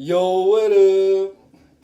Yo, what up?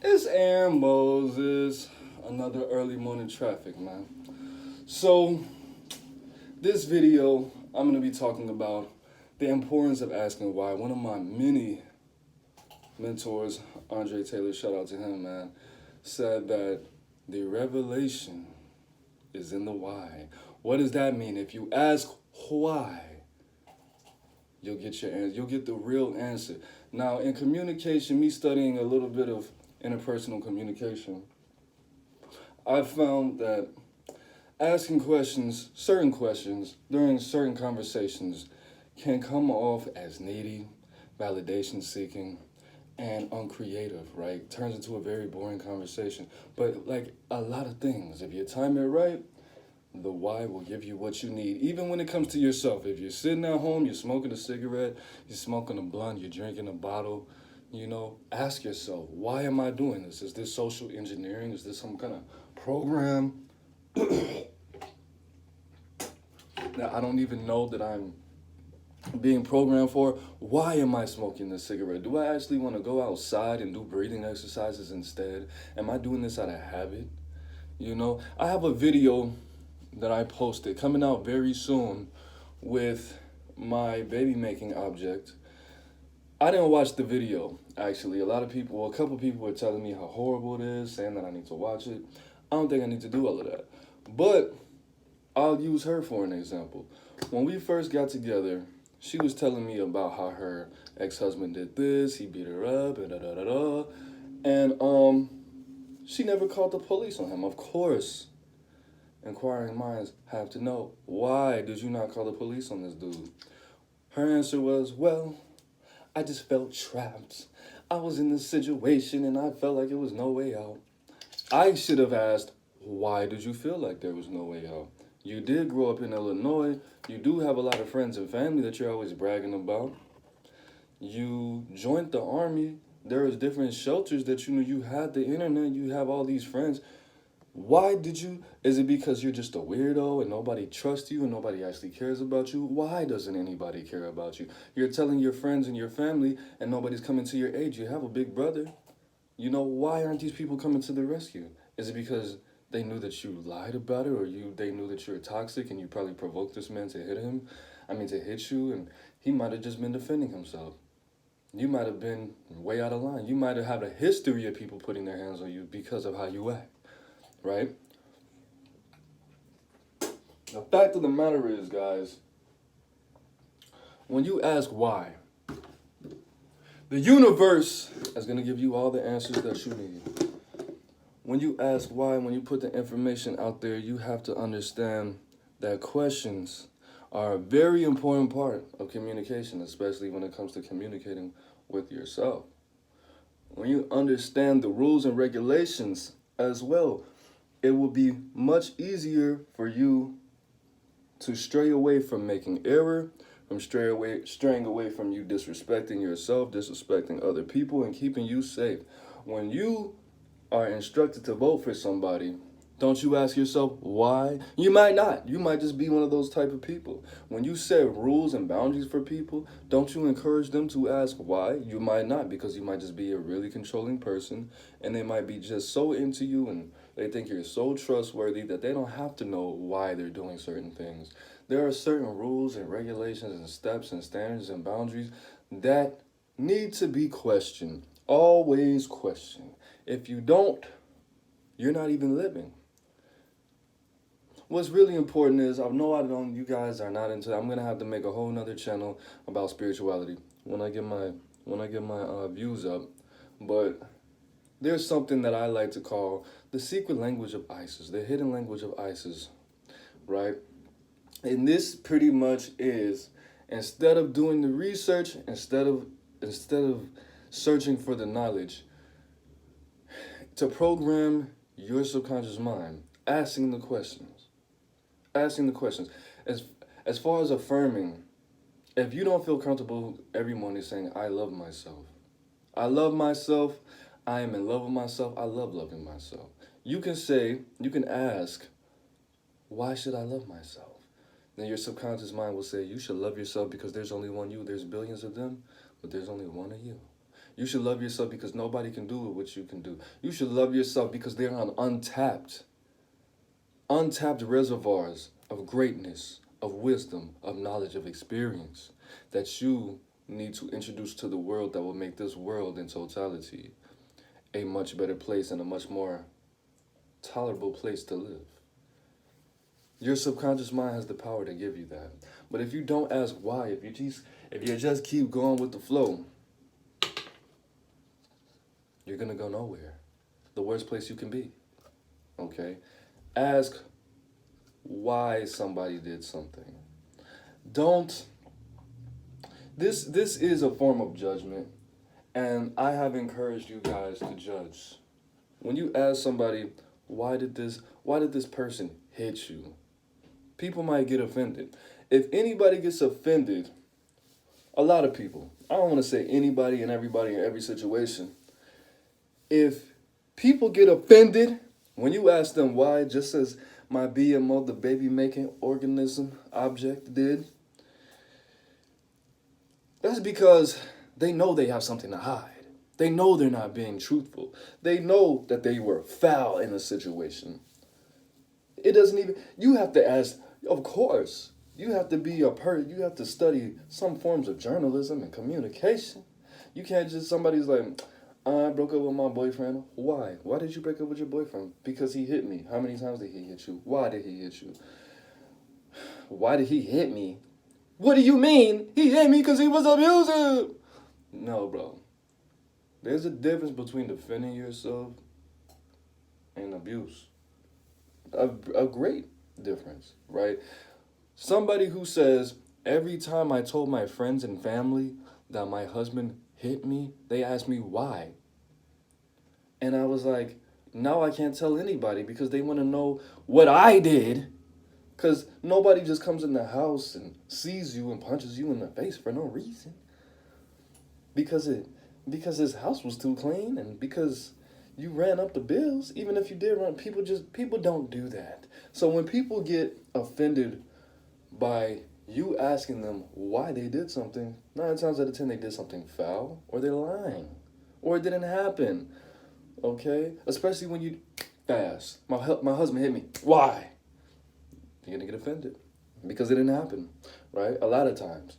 It's Aaron Moses. Another early morning traffic, man. So, this video, I'm going to be talking about the importance of asking why. One of my many mentors, Andre Taylor, shout out to him, man, said that the revelation is in the why. What does that mean? If you ask why, you'll get your answer. You'll get the real answer. Now, in communication, me studying a little bit of interpersonal communication, I've found that asking questions, certain questions, during certain conversations can come off as needy, validation seeking, and uncreative, right? Turns into a very boring conversation. But like a lot of things, if you time it right, the why will give you what you need. Even when it comes to yourself, if you're sitting at home, you're smoking a cigarette, you're smoking a blunt, you're drinking a bottle, ask yourself, why am I doing this? Is this social engineering? Is this some kind of program that I don't even know that I'm being programmed for? Why am I smoking this cigarette? Do I actually want to go outside and do breathing exercises instead? Am I doing this out of habit? I have a video that I posted coming out very soon with my baby making object. I didn't watch the video, actually. A couple people were telling me how horrible it is, saying that I need to watch it. I don't think I need to do all of that. But I'll use her for an example. When we first got together, she was telling me about how her ex-husband did this, he beat her up, and she never called the police on him. Of course, inquiring minds have to know, why did you not call the police on this dude? Her answer was, well, I just felt trapped. I was in this situation and I felt like it was no way out. I should have asked, why did you feel like there was no way out? You did grow up in Illinois. You do have a lot of friends and family that you're always bragging about. You joined the army. There was different shelters that you had the internet. You have all these friends. Why did you? Is it because you're just a weirdo and nobody trusts you and nobody actually cares about you? Why doesn't anybody care about you? You're telling your friends and your family and nobody's coming to your aid. You have a big brother. Why aren't these people coming to the rescue? Is it because they knew that you lied about it, or they knew that you're toxic and you probably provoked this man to hit you, and he might have just been defending himself. You might have been way out of line. You might have had a history of people putting their hands on you because of how you act. Right? The fact of the matter is, guys, when you ask why, the universe is going to give you all the answers that you need. When you ask why, when you put the information out there, you have to understand that questions are a very important part of communication, especially when it comes to communicating with yourself. When you understand the rules and regulations as well, it will be much easier for you to stray away from making error, from straying away from you disrespecting yourself, disrespecting other people, and keeping you safe. When you are instructed to vote for somebody, don't you ask yourself why? You might not. You might just be one of those type of people. When you set rules and boundaries for people, don't you encourage them to ask why? You might not, because you might just be a really controlling person, and they might be just so into you and they think you're so trustworthy that they don't have to know why they're doing certain things. There are certain rules and regulations and steps and standards and boundaries that need to be questioned. Always question. If you don't, you're not even living. What's really important is, you guys are not into, I'm gonna have to make a whole nother channel about spirituality when I get my views up. But there's something that I like to call the secret language of Isis, the hidden language of Isis, right? And this pretty much is, instead of doing the research, instead of searching for the knowledge, to program your subconscious mind, asking the questions. As far as affirming, if you don't feel comfortable every morning saying, I love myself, I am in love with myself, I love loving myself. You can ask, why should I love myself? Then your subconscious mind will say, you should love yourself because there's only one you. There's billions of them, but there's only one of you. You should love yourself because nobody can do what you can do. You should love yourself because they're on untapped reservoirs of greatness, of wisdom, of knowledge, of experience that you need to introduce to the world that will make this world in totality a much better place and a much more tolerable place to live. Your subconscious mind has the power to give you that. But if you don't ask why, if you just keep going with the flow, you're gonna go nowhere. The worst place you can be. Okay? Ask why somebody did something. Don't this is a form of judgment, and I have encouraged you guys to judge. When you ask somebody, why did this person hit you? People might get offended. If anybody gets offended, a lot of people, I don't want to say anybody and everybody in every situation. If people get offended when you ask them why, just as my BMO, the baby making organism object, did, that's because they know they have something to hide. They know they're not being truthful. They know that they were foul in a situation. It doesn't even, you have to ask, of course, you have to be you have to study some forms of journalism and communication. You can't just, somebody's like, I broke up with my boyfriend. Why? Why did you break up with your boyfriend? Because he hit me. How many times did he hit you? Why did he hit you? Why did he hit me? What do you mean? He hit me because he was abusive. No, bro. There's a difference between defending yourself and abuse. A great difference, right? Somebody who says, every time I told my friends and family that my husband hit me, they asked me why. And I was like, now I can't tell anybody because they want to know what I did. Because nobody just comes in the house and sees you and punches you in the face for no reason. Because his house was too clean and because you ran up the bills. Even if you did run, people don't do that. So when people get offended by you asking them why they did something, 9 times out of 10 they did something foul, or they're lying, or it didn't happen. Okay? Especially when you fast. My husband hit me. Why? You're gonna get offended because it didn't happen, right? A lot of times.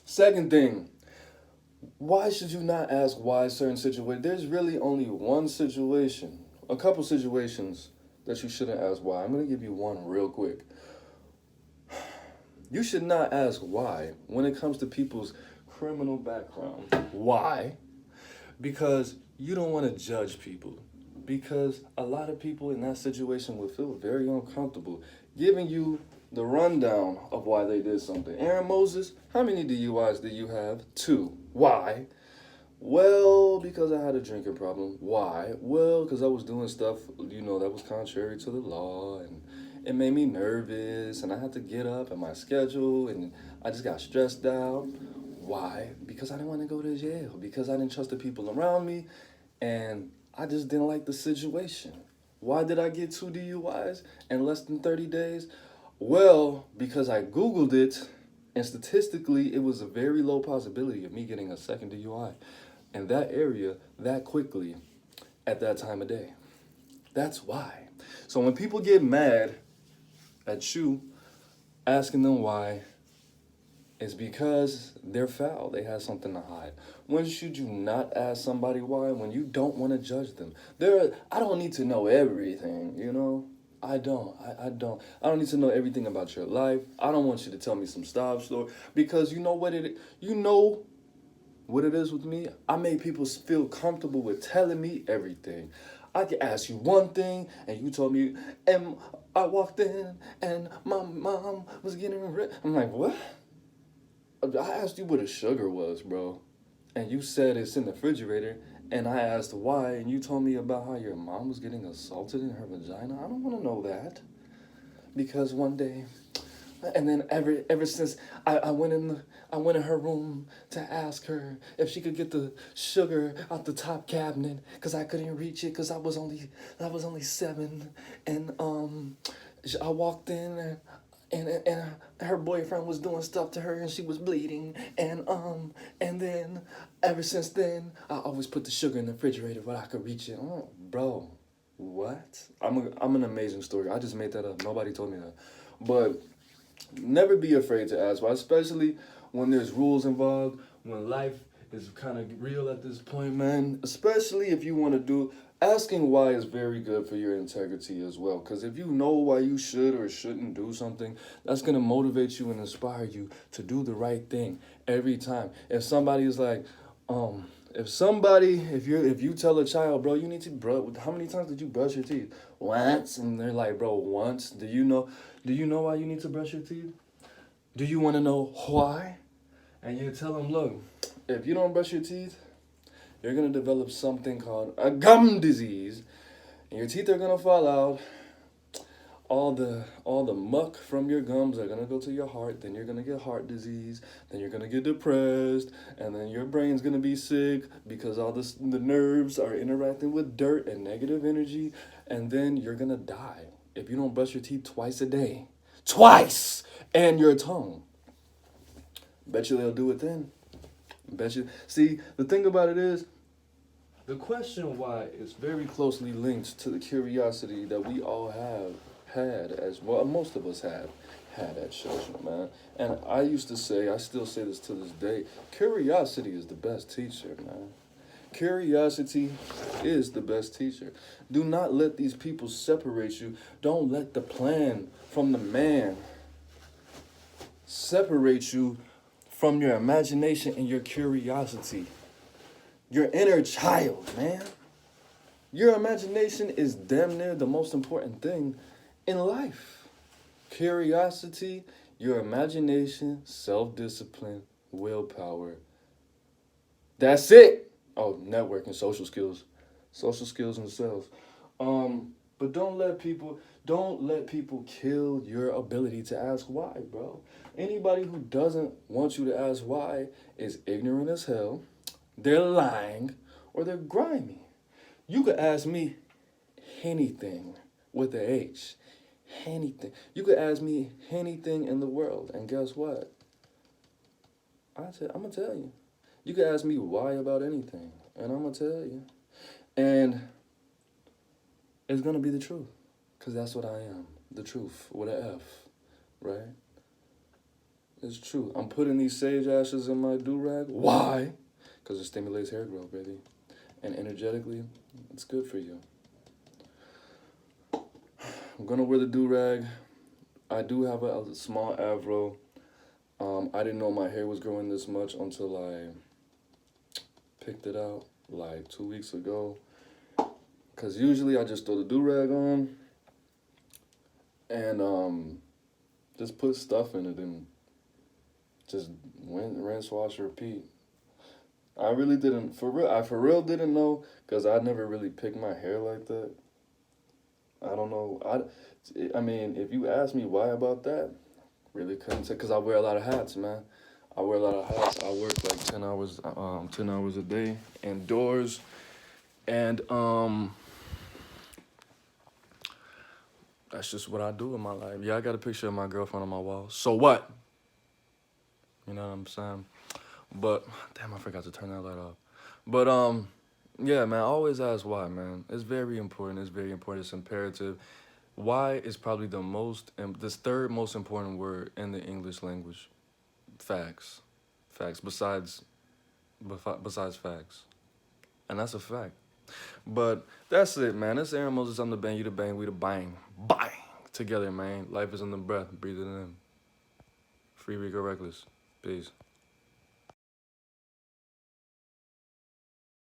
Second thing, why should you not ask why certain situations? There's really only one situation, a couple situations that you shouldn't ask why. I'm gonna give you one real quick. You should not ask why when it comes to people's criminal background. Why? Because you don't want to judge people. Because a lot of people in that situation will feel very uncomfortable giving you the rundown of why they did something. Aaron Moses, how many DUIs do you have? 2. Why? Well, because I had a drinking problem. Why? Well, because I was doing stuff, that was contrary to the law, and it made me nervous, and I had to get up at my schedule, and I just got stressed out. Why? Because I didn't want to go to jail, because I didn't trust the people around me, and I just didn't like the situation. Why did I get 2 DUIs in less than 30 days? Well, because I Googled it, and statistically, it was a very low possibility of me getting a second DUI in that area that quickly at that time of day. That's why. So when people get mad at you, asking them why, it's because they're foul. They have something to hide. When should you not ask somebody why? When you don't want to judge them. I don't need to know everything, I don't. I don't need to know everything about your life. I don't want you to tell me some stuff story because you know what it is with me. I make people feel comfortable with telling me everything. I can ask you one thing and you told me, and I walked in and my mom was getting rid. I'm like, what? I asked you what a sugar was, bro. And you said it's in the refrigerator. And I asked why. And you told me about how your mom was getting assaulted in her vagina. I don't want to know that. Because one day, and then ever since I went in her room to ask her if she could get the sugar out the top cabinet because I couldn't reach it because I was only 7, and I walked in and her boyfriend was doing stuff to her and she was bleeding and then ever since then I always put the sugar in the refrigerator where I could reach it. Oh, bro, what? I'm an amazing story. I just made that up. Nobody told me that. But never be afraid to ask why, especially when there's rules involved, when life is kind of real at this point, man. Especially if you want to do, asking why is very good for your integrity as well. Because if you know why you should or shouldn't do something, that's going to motivate you and inspire you to do the right thing every time. If somebody is like, if you tell a child, bro, you need to, bro, how many times did you brush your teeth? Once. And they're like, bro, once. Do you know why you need to brush your teeth? Do you want to know why? And you tell them, look, if you don't brush your teeth, you're going to develop something called a gum disease. And your teeth are going to fall out. All the muck from your gums are going to go to your heart. Then you're going to get heart disease. Then you're going to get depressed. And then your brain's going to be sick because the nerves are interacting with dirt and negative energy. And then you're going to die if you don't brush your teeth twice a day. Twice! And your tongue. Bet you they'll do it then. Bet you. See, the thing about it is, the question why is very closely linked to the curiosity that we all have had, as well, most of us have had at Judgement, man. And I used to say, I still say this to this day, curiosity is the best teacher, man. Curiosity is the best teacher. Do not let these people separate you. Don't let the plan from the man separate you from your imagination and your curiosity. Your inner child, man. Your imagination is damn near the most important thing in life. Curiosity, your imagination, self-discipline, willpower. That's it. Oh, networking, social skills. Social skills themselves. But don't let people kill your ability to ask why, bro. Anybody who doesn't want you to ask why is ignorant as hell, they're lying, or they're grimy. You could ask me anything with a H. Anything. You could ask me anything in the world, and guess what? I'm going to tell you. You could ask me why about anything, and I'm going to tell you. And it's going to be the truth, because that's what I am. The truth, with an F, right? It's true. I'm putting these sage ashes in my do-rag. Why? Because it stimulates hair growth, baby. And energetically, it's good for you. I'm going to wear the do-rag. I do have a small afro. I didn't know my hair was growing this much until I picked it out like 2 weeks ago. Because usually I just throw the do-rag on and just put stuff in it and just rinse, wash, repeat. I really didn't, for real didn't know, because I never really picked my hair like that. I don't know. I mean, if you ask me why about that, really couldn't say, because I wear a lot of hats, man. I wear a lot of hats. I work like 10 hours a day indoors. And that's just what I do in my life. Yeah, I got a picture of my girlfriend on my wall. So what? You know what I'm saying? But damn, I forgot to turn that light off. But yeah, man, always ask why, man. It's very important. It's very important. It's imperative. Why is probably this third most important word in the English language. Facts. Facts. Besides facts. And that's a fact. But that's it, man. This Aaron Moses. I'm the bang, you the bang, we the bang. Bang! Together, man. Life is in the breath. Breathe it in. Free Rico Reckless. Peace.